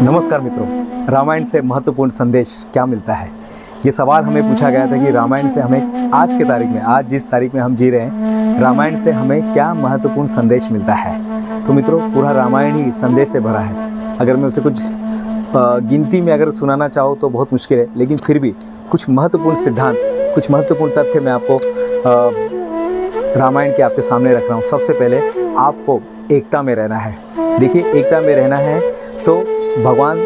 नमस्कार मित्रों, रामायण से महत्वपूर्ण संदेश क्या मिलता है? ये सवाल हमें पूछा गया था कि रामायण से हमें आज के तारीख में, आज जिस तारीख में हम जी रहे हैं, रामायण से हमें क्या महत्वपूर्ण संदेश मिलता है। तो मित्रों, पूरा रामायण ही संदेश से भरा है। अगर मैं उसे कुछ गिनती में अगर सुनाना चाहूँ तो बहुत मुश्किल है, लेकिन फिर भी कुछ महत्वपूर्ण सिद्धांत, कुछ महत्वपूर्ण तथ्य मैं आपको रामायण के आपके सामने रख रहा हूँ। सबसे पहले आपको एकता में रहना है। देखिए, एकता में रहना है तो भगवान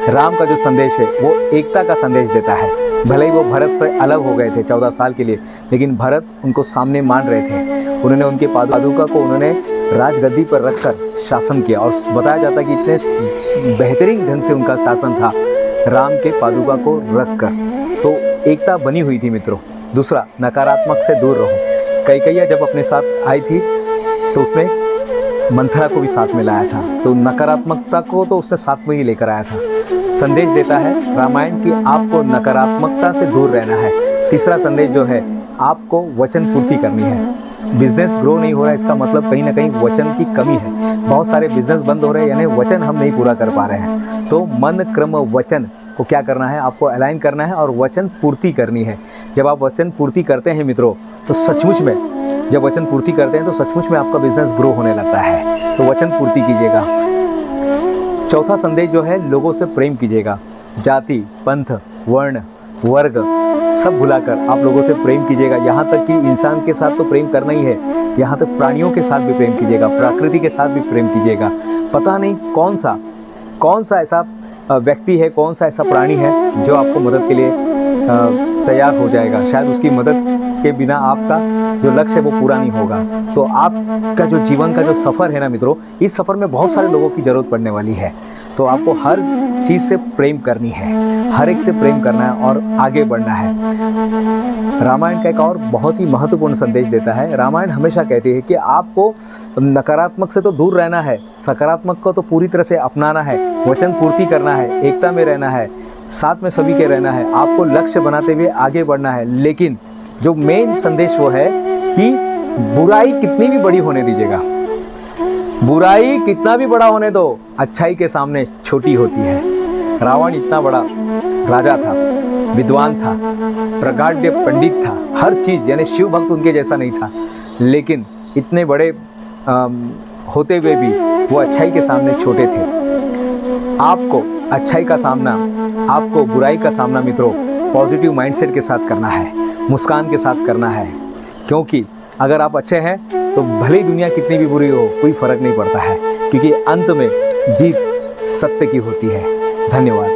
राम का जो संदेश है वो एकता का संदेश देता है। भले ही वो भरत से अलग हो गए थे 14 साल के लिए, लेकिन भरत उनको सामने मान रहे थे। उन्होंने उनके पादुका को उन्होंने राजगद्दी पर रखकर शासन किया, और बताया जाता है कि इतने बेहतरीन ढंग से उनका शासन था राम के पादुका को रखकर। तो एकता बनी हुई थी मित्रों। दूसरा, नकारात्मक से दूर रहो। कैकेयी जब अपने साथ आई थी तो उसने मंथरा को भी साथ में लाया था, तो नकारात्मकता को तो उसने साथ में ही लेकर आया था। संदेश देता है रामायण कि आपको नकारात्मकता से दूर रहना है। तीसरा संदेश जो है, आपको वचन पूर्ति करनी है। बिजनेस ग्रो नहीं हो रहा है, इसका मतलब कहीं ना कहीं वचन की कमी है। बहुत सारे बिजनेस बंद हो रहे हैं, यानी वचन हम नहीं पूरा कर पा रहे हैं। तो मन क्रम वचन को क्या करना है, आपको अलाइन करना है और वचन पूर्ति करनी है। जब आप वचन पूर्ति करते हैं मित्रों, तो सचमुच में जब वचन पूर्ति करते हैं तो सचमुच में आपका बिजनेस ग्रो होने लगता है। तो वचन पूर्ति कीजिएगा। चौथा संदेश जो है, लोगों से प्रेम कीजिएगा। जाति, पंथ, वर्ण, वर्ग सब भुलाकर आप लोगों से प्रेम कीजिएगा। यहाँ तक कि इंसान के साथ तो प्रेम करना ही है, यहाँ तक प्राणियों के साथ भी प्रेम कीजिएगा, प्रकृति के साथ भी प्रेम कीजिएगा। पता नहीं कौन सा ऐसा व्यक्ति है, कौन सा ऐसा प्राणी है जो आपको मदद के लिए तैयार हो जाएगा। शायद उसकी मदद के बिना आपका जो लक्ष्य है वो पूरा नहीं होगा। तो आपका जो जीवन का जो सफ़र है ना मित्रों, इस सफ़र में बहुत सारे लोगों की ज़रूरत पड़ने वाली है। तो आपको हर चीज़ से प्रेम करनी है, हर एक से प्रेम करना है और आगे बढ़ना है। रामायण का एक और बहुत ही महत्वपूर्ण संदेश देता है। रामायण हमेशा कहती है कि आपको नकारात्मक से तो दूर रहना है, सकारात्मक को तो पूरी तरह से अपनाना है, वचन पूर्ति करना है, एकता में रहना है, साथ में सभी के रहना है, आपको लक्ष्य बनाते हुए आगे बढ़ना है। लेकिन जो मेन संदेश वो है कि बुराई कितनी भी बड़ी होने दीजिएगा, बुराई कितना भी बड़ा होने दो, अच्छाई के सामने छोटी होती है। रावण इतना बड़ा राजा था, विद्वान था, प्रगाढ़ पंडित था, हर चीज़, यानी शिव भक्त उनके जैसा नहीं था, लेकिन इतने बड़े होते हुए भी वो अच्छाई के सामने छोटे थे। आपको अच्छाई का सामना, आपको बुराई का सामना मित्रों पॉजिटिव माइंडसेट के साथ करना है, मुस्कान के साथ करना है। क्योंकि अगर आप अच्छे हैं तो भले ही दुनिया कितनी भी बुरी हो, कोई फर्क नहीं पड़ता है, क्योंकि अंत में जीत सत्य की होती है। धन्यवाद।